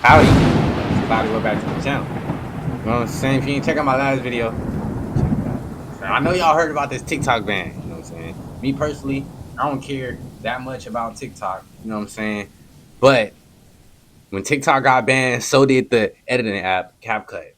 Howdy. Glad to go back to the channel. You know what I'm saying? If you didn't check out my last video, check it out. I know y'all heard about this TikTok ban. You know what I'm saying? Me personally, I don't care that much about TikTok. You know what I'm saying? But when TikTok got banned, so did the editing app CapCut.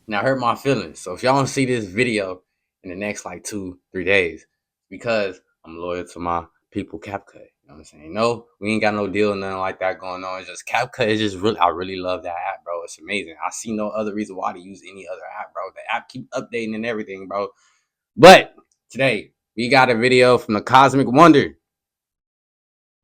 Now, hurt my feelings. So if y'all don't see this video in the next like 2-3 days, because I'm loyal to my people CapCut. You know what I'm saying? No, we ain't got no deal, nothing like that going on. It's just CapCut is just really, I really love that app, bro. It's amazing. I see no other reason why to use any other app, bro. The app keep updating and everything, bro. But today we got a video from the Cosmic Wonder.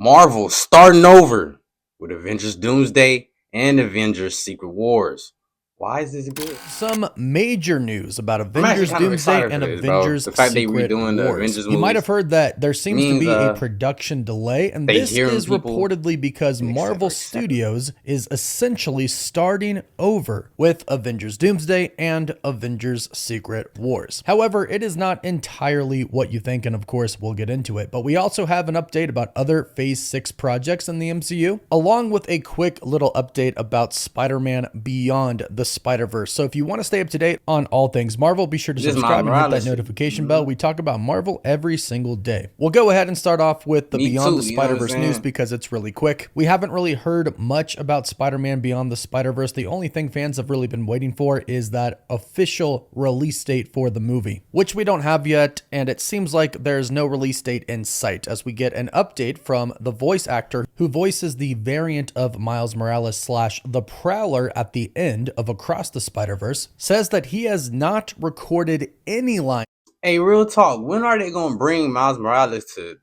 Marvel starting over with Avengers Doomsday and Avengers Secret Wars. Why is this good? Some major news about Avengers Doomsday and this, Avengers the fact Secret they redoing the Wars. Avengers You might movies have heard that there seems to be a means, production delay, and they this hearing is people, reportedly because Marvel Studios is essentially starting over with Avengers Doomsday and Avengers Secret Wars. However, it is not entirely what you think, and of course we'll get into it, but we also have an update about other Phase 6 projects in the MCU, along with a quick little update about Spider-Man Beyond the Spider-Verse. So if you want to stay up to date on all things Marvel, be sure to subscribe and hit that notification bell. We talk about Marvel every single day. We'll go ahead and start off with the Beyond the Spider-Verse news because it's really quick. We haven't really heard much about Spider-Man Beyond the Spider-Verse. The only thing fans have really been waiting for is that official release date for the movie, which we don't have yet, and it seems like there's no release date in sight as we get an update from the voice actor who voices the variant of Miles Morales / the Prowler at the end of Across the Spider-Verse, says that he has not recorded any lines. Hey, real talk, when are they gonna bring Miles Morales to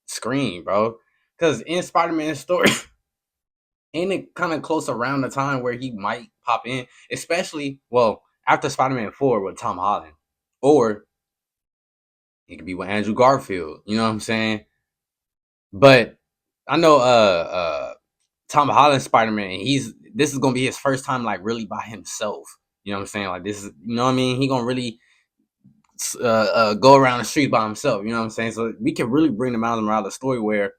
screen, bro? Because in Spider-Man's story, ain't it kind of close around the time where he might pop in? Especially, well, after Spider-Man 4 with Tom Holland. Or it could be with Andrew Garfield, you know what I'm saying? But I know Tom Holland Spider-Man, this is gonna be his first time like really by himself. You know what I'm saying? Like this is, you know what I mean? He gonna really go around the street by himself. You know what I'm saying? So we can really bring the Miles Morales story where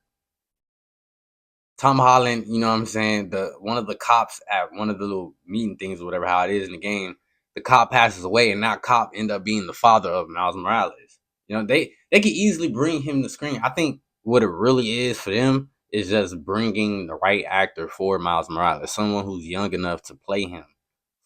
Tom Holland, you know what I'm saying, one of the cops at one of the little meeting things or whatever, how it is in the game, the cop passes away and that cop end up being the father of Miles Morales. You know, they could easily bring him to screen. I think what it really is for them is just bringing the right actor for Miles Morales, someone who's young enough to play him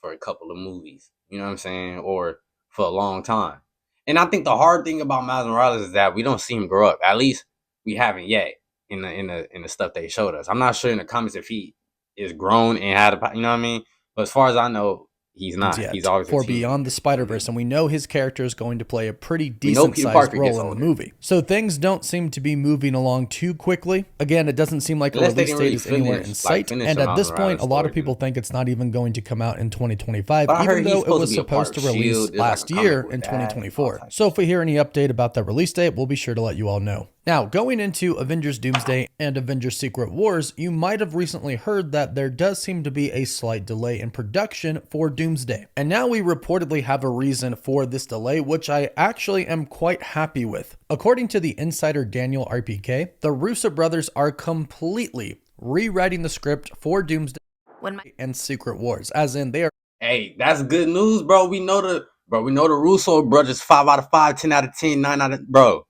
for a couple of movies, you know what I'm saying, or for a long time. And I think the hard thing about Miles Morales is that we don't see him grow up. At least we haven't yet in the stuff they showed us. I'm not sure in the comics if he is grown and had a, you know what I mean. But as far as I know, he's not. He's always for Beyond the Spider-Verse, and we know his character is going to play a pretty decent-sized role in the movie. So things don't seem to be moving along too quickly. Again, it doesn't seem like a release date is anywhere in sight, and at this point, a lot of people think it's not even going to come out in 2025, even though it was supposed to release last year in 2024. So if we hear any update about that release date, we'll be sure to let you all know. Now, going into Avengers Doomsday and Avengers Secret Wars, you might have recently heard that there does seem to be a slight delay in production for Doomsday. And now we reportedly have a reason for this delay, which I actually am quite happy with. According to the insider Daniel RPK, the Russo brothers are completely rewriting the script for Doomsday and Secret Wars, as in they are. Hey, that's good news, bro. We know the Russo brothers 5 out of 5, 10 out of 10, 9 out of, bro.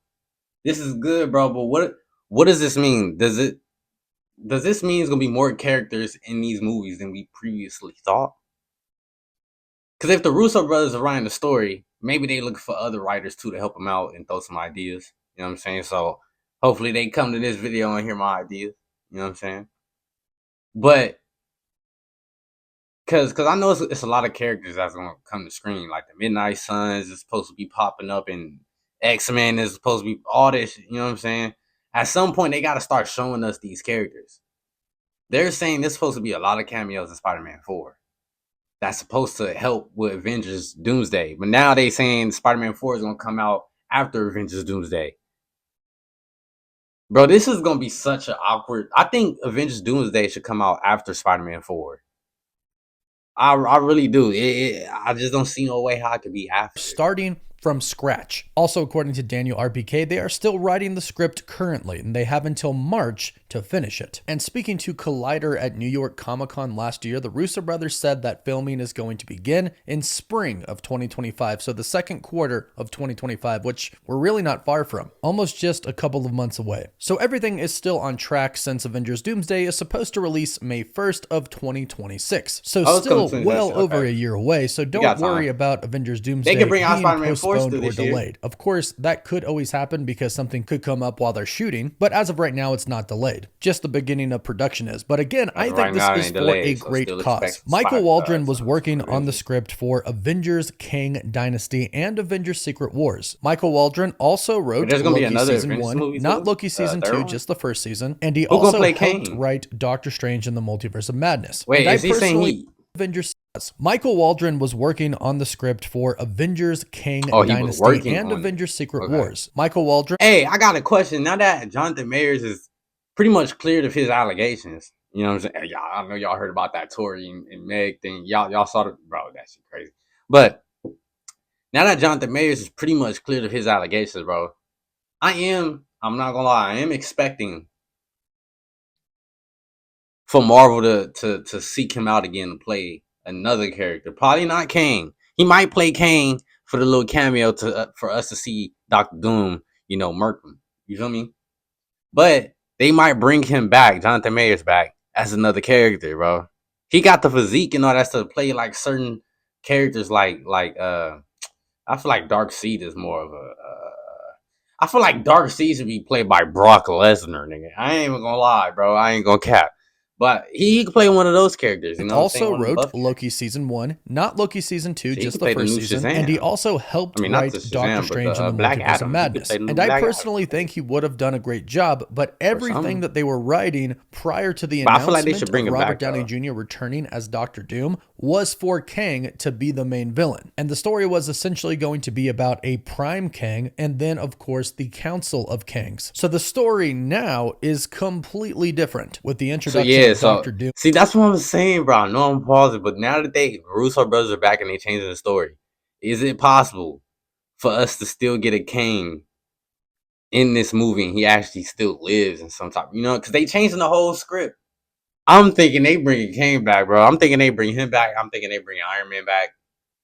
This is good, bro, but what does this mean? Does this mean there's gonna be more characters in these movies than we previously thought? Because if the Russo brothers are writing the story, maybe they look for other writers too to help them out and throw some ideas. You know what I'm saying? So hopefully they come to this video and hear my ideas. You know what I'm saying? But because I know it's a lot of characters that's gonna come to screen, like the Midnight Suns is supposed to be popping up and X-Men is supposed to be all this, you know what I'm saying? At some point, they got to start showing us these characters. They're saying there's supposed to be a lot of cameos in Spider-Man 4. That's supposed to help with Avengers Doomsday. But now they saying Spider-Man 4 is going to come out after Avengers Doomsday. Bro, this is going to be such an awkward... I think Avengers Doomsday should come out after Spider-Man 4. I really do. I just don't see no way how it could be after. Starting from scratch. Also, according to Daniel RPK, they are still writing the script currently, and they have until March to finish it. And speaking to Collider at New York Comic-Con last year, the Russo brothers said that filming is going to begin in spring of 2025, so the second quarter of 2025, which we're really not far from, almost just a couple of months away. So everything is still on track since Avengers Doomsday is supposed to release May 1st of 2026. So still well over a year away, so don't worry about Avengers Doomsday being postponed or delayed. Of course, that could always happen because something could come up while they're shooting, but as of right now, it's not delayed. Just the beginning of production is. But again, I think this is for a great cause. Michael Waldron was working on the script for Avengers Kang Dynasty and Avengers Secret Wars. Michael Waldron also wrote Loki Season 1, not Loki Season 2, just the first season, and he also helped write Doctor Strange in the Multiverse of Madness. Wait, is he saying he... Avengers. Michael Waldron was working on the script for Avengers Kang Dynasty and Avengers Secret Wars. Michael Waldron. Hey, I got a question. Now that Jonathan Majors is pretty much cleared of his allegations, you know what I'm saying? I know y'all heard about that Tory and Meg thing. Y'all saw the, bro, that shit crazy. But now that Jonathan Majors is pretty much cleared of his allegations, bro, I'm not gonna lie, I am expecting for Marvel to seek him out again and play another character. Probably not Kang. He might play Kang for the little cameo for us to see Dr. Doom, you know, murk him. You feel me? But they might bring him back, Jonathan Majors back, as another character, bro. He got the physique and all that stuff to play like certain characters like I feel like Darkseid is more of a I feel like Darkseid should be played by Brock Lesnar, nigga. I ain't even gonna lie, bro. I ain't gonna cap. But he could play one of those characters. You know also wrote Loki Season 1, not Loki Season 2, just the first season. And he also helped write Doctor Strange in the Multiverse of Madness. And I personally think he would have done a great job, but everything that they were writing prior to the announcement of Robert Downey Jr. returning as Dr. Doom was for Kang to be the main villain. And the story was essentially going to be about a Prime Kang and then, of course, the Council of Kangs. So the story now is completely different with the introduction of Dr. Doom. See, that's what I'm saying, bro. I know I'm pausing, but now that the Russo brothers are back and they changing the story, is it possible for us to still get a Kang in this movie and he actually still lives in some type, you know, because they changing the whole script. I'm thinking they bring Kang back, bro. I'm thinking they bring him back. I'm thinking they bring Iron Man back.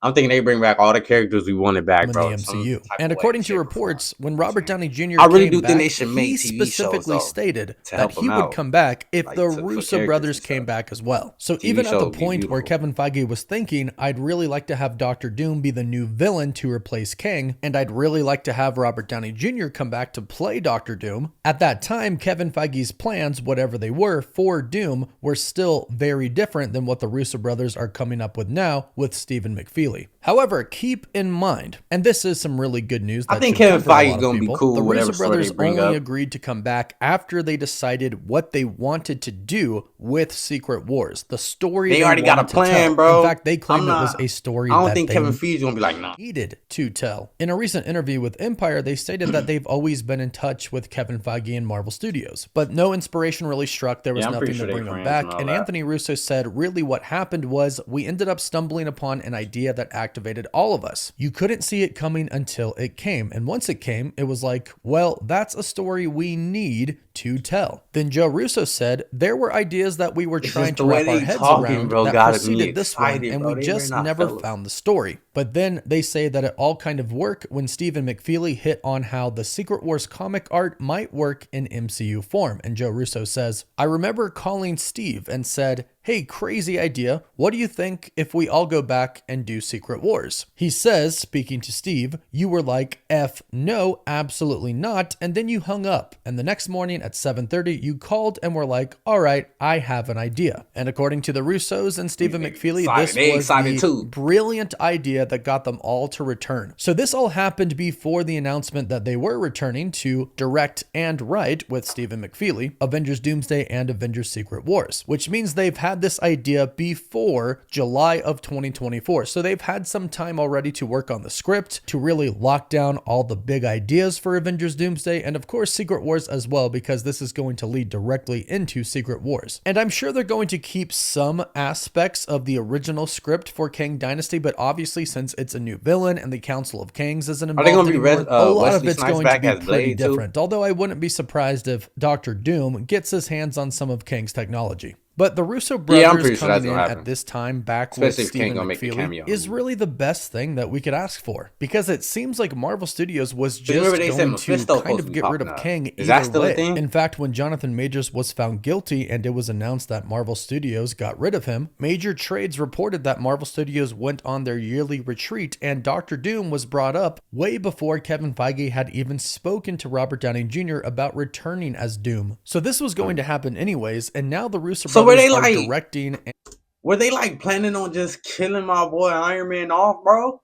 I'm thinking they bring back all the characters we wanted back, bro. In the MCU. And according to reports, when Robert Downey Jr. I really do think they should make he specifically stated that he would come back if the Russo brothers came back as well. So even at the point where Kevin Feige was thinking, I'd really like to have Dr. Doom be the new villain to replace Kang, and I'd really like to have Robert Downey Jr. come back to play Dr. Doom, at that time, Kevin Feige's plans, whatever they were, for Doom were still very different than what the Russo brothers are coming up with now with Stephen McFeely. However, keep in mind, and this is some really good news. I think Kevin Feige is going to be cool. The Russo brothers only agreed to come back after they decided what they wanted to do with Secret Wars. The story they already got a plan, bro. In fact, they claimed it was a story. I don't think Kevin Feige's going to be like, nah. Needed to tell. In a recent interview with Empire, they stated that they've always been in touch with Kevin Feige and Marvel Studios, but no inspiration really struck. There was nothing to bring them back. And Anthony Russo said, really what happened was we ended up stumbling upon an idea that activated all of us. You couldn't see it coming until it came. And once it came, it was like, well, that's a story we need to tell. Then Joe Russo said, there were ideas that we were trying to wrap our heads around that preceded this one, and we just never found the story. But then they say that it all kind of worked when Stephen McFeely hit on how the Secret Wars comic art might work in MCU form. And Joe Russo says, I remember calling Steve and said, hey, crazy idea. What do you think if we all go back and do Secret Wars? He says, speaking to Steve, you were like, F no, absolutely not. And then you hung up. And the next morning at 7:30, you called and were like, all right, I have an idea. And according to the Russos and Stephen McFeely, this was the brilliant idea that got them all to return. So this all happened before the announcement that they were returning to direct and write with Stephen McFeely, Avengers Doomsday and Avengers Secret Wars, which means they've had had this idea before July of 2024. So they've had some time already to work on the script, to really lock down all the big ideas for Avengers Doomsday, and of course Secret Wars as well, because this is going to lead directly into Secret Wars. And I'm sure they're going to keep some aspects of the original script for Kang Dynasty, but obviously since it's a new villain and the Council of Kangs isn't involved anymore, a lot of it's going to be pretty different. Although I wouldn't be surprised if Dr. Doom gets his hands on some of Kang's technology. But the Russo brothers coming in at this time back with Stephen McFeely is really the best thing that we could ask for, because it seems like Marvel Studios was just going to kind of get rid of Kang either way. In fact, when Jonathan Majors was found guilty and it was announced that Marvel Studios got rid of him, major trades reported that Marvel Studios went on their yearly retreat, and Dr. Doom was brought up way before Kevin Feige had even spoken to Robert Downey Jr. about returning as Doom. So this was going to happen anyways, and now the Russo brothers were they like planning on just killing my boy Iron Man off, bro?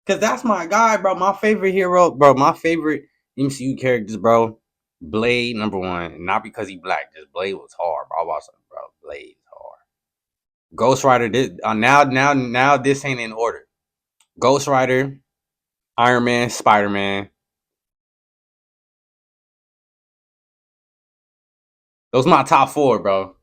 Because that's my guy, bro. My favorite hero, bro. My favorite MCU characters, bro. Blade, #1. Not because he black, just Blade was hard, bro. I watched him, bro. Blade is hard. Ghost Rider, now this ain't in order. Ghost Rider, Iron Man, Spider-Man. Those my top 4, bro.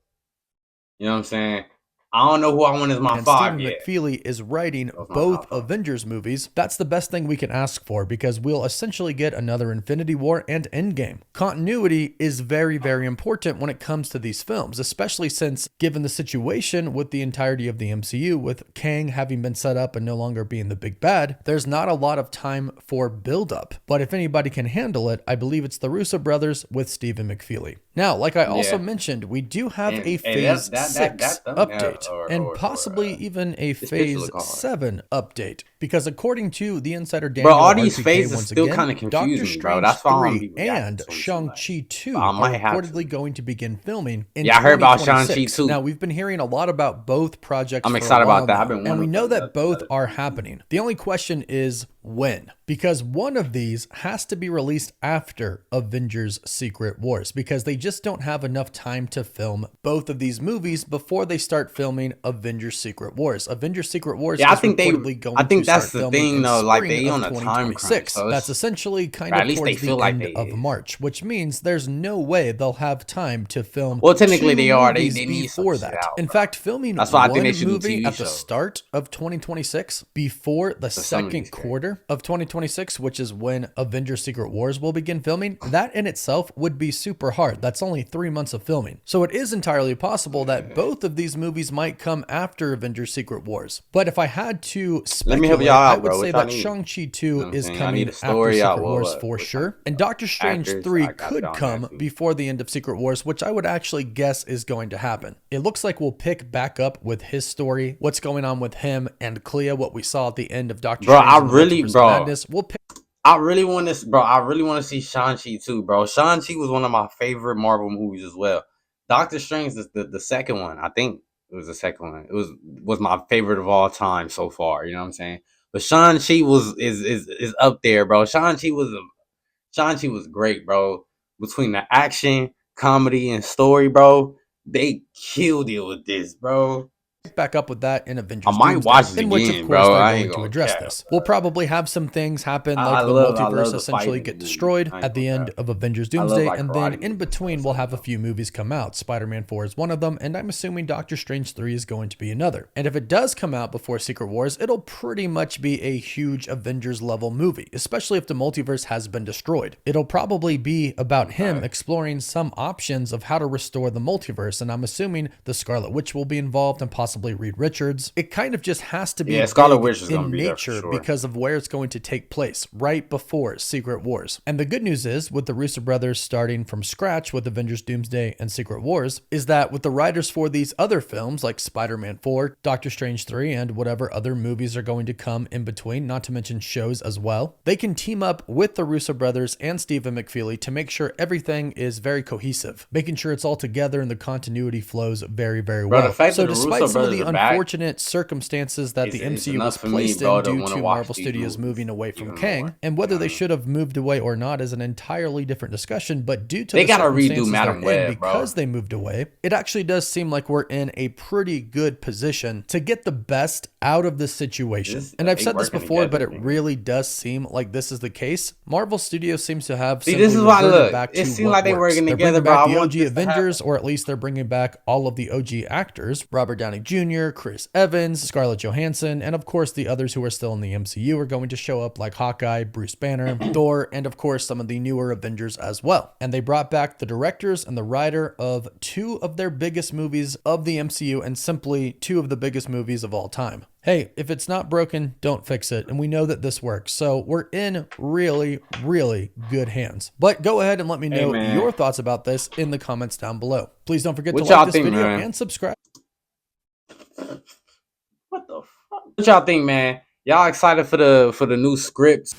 You know what I'm saying? I don't know who I want as my 5 yet. Stephen McFeely is writing both Avengers movies. That's the best thing we can ask for, because we'll essentially get another Infinity War and Endgame. Continuity is very, very important when it comes to these films, especially since, given the situation with the entirety of the MCU, with Kang having been set up and no longer being the big bad, there's not a lot of time for build-up. But if anybody can handle it, I believe it's the Russo brothers with Stephen McFeely. Now, like I also mentioned, we do have a Phase 6 update, and possibly even a Phase 7 update, because according to the insider Daniel, bro, all these phases still kind of confusing me, bro. That's why 3 and Shang-Chi 2 are reportedly going to begin filming in I heard about Shang-Chi 2. Now, we've been hearing a lot about both projects. I'm excited about that. And we know that both are happening. The only question is when, because one of these has to be released after Avengers Secret Wars, because they just don't have enough time to film both of these movies before they start filming Avengers Secret Wars. Avengers Secret Wars is reportedly going to start filming in spring of 2026. That's essentially kind of towards the end of March, which means there's no way they'll have time to film. Well, technically they are. They need before that. In fact, filming one movie at the start of 2026 before the second quarter of 2026, which is when Avengers Secret Wars will begin filming, that in itself would be super hard. That's only 3 months of filming. So it is entirely possible that both of these movies might come after Avengers Secret Wars. But if I had to speculate, I would say that Shang-Chi 2 is coming after Secret Wars for sure. And Doctor Strange 3 could come before the end of Secret Wars, which I would actually guess is going to happen. It looks like we'll pick back up with his story, what's going on with him and Clea, what we saw at the end of Doctor Strange. I really want to see Shang-Chi too, bro. Shang-Chi was one of my favorite Marvel movies as well. Doctor Strange is the second one. I think it was the second one. It was my favorite of all time so far. You know what I'm saying? But Shang-Chi is up there, bro. Shang-Chi was great, bro. Between the action, comedy, and story, bro, they killed it with this, bro. Back up with that in Avengers. I might watch it again, which, of course, bro. they're going to address this. We'll probably have some things happen, like the multiverse essentially get destroyed at the end of Avengers Doomsday, and then in between we'll have a few movies come out. Spider-Man 4 is one of them, and I'm assuming Doctor Strange 3 is going to be another. And if it does come out before Secret Wars, it'll pretty much be a huge Avengers level movie, especially if the multiverse has been destroyed. It'll probably be about him exploring some options of how to restore the multiverse, and I'm assuming the Scarlet Witch will be involved and possibly Reed Richards. It kind of just has to be Scarlet Witch is in nature because of where it's going to take place right before Secret Wars. And the good news is, with the Russo brothers starting from scratch with Avengers Doomsday and Secret Wars, is that with the writers for these other films like Spider-Man 4, Doctor Strange 3, and whatever other movies are going to come in between, not to mention shows as well, they can team up with the Russo brothers and Stephen McFeely to make sure everything is very cohesive, making sure it's all together and the continuity flows very, very well. So despite some of brothers the are back, unfortunate circumstances that the it's MCU was enough for me, placed bro, in to due want to to watch Marvel these Studios movies moving away from even Kang, more. and whether You know they what I mean? should have moved away or not is an entirely different discussion. But due to They the gotta redo circumstances Madam they're in, Web, bro. because they moved away, it actually does seem like we're in a pretty good position to get the best out of this situation. And I've They said this working before, but together, it nigga. really does seem like this is the case. Marvel Studios seems to have See, simply this is why, reverted look, back it to seems what like they works. working They're together, bringing bro. back I the want OG this to happen. Avengers, or at least they're bringing back all of the OG actors: Robert Downey Jr., Chris Evans, Scarlett Johansson, and of course the others who are still in the MCU are going to show up, like Hawkeye, Bruce Banner, Thor, and of course some of the newer Avengers as well. And they brought back the directors and the writer of two of their biggest movies of the MCU, and simply two of the biggest movies of all time. Hey, if it's not broken, don't fix it. And we know that this works. So we're in really, really good hands. But go ahead and let me know your thoughts about this in the comments down below. Please don't forget to like this video and subscribe. What the fuck? What y'all think, man? Y'all excited for the new scripts?